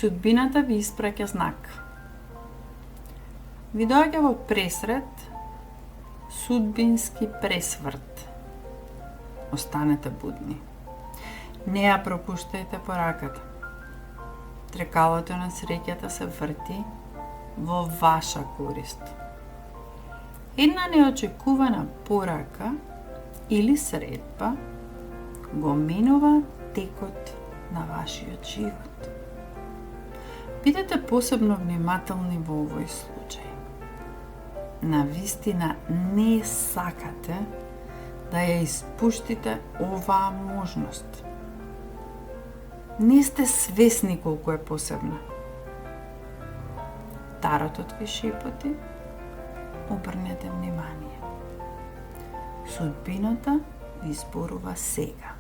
Судбината ви испраќа знак. Ви доаѓа во пресрет судбински пресврт. Останете будни. Не ја пропуштајте пораката. Трекалото на среќата се врти во ваша корист. Една неочекувана порака или средба го менува текот на вашиот живот. Бидете посебно внимателни во овој случај. Навистина не сакате да ја испуштите оваа можност. Не сте свесни колку е посебна. Таротот ви шепоти, обрнете внимание. Судбината ви зборува сега.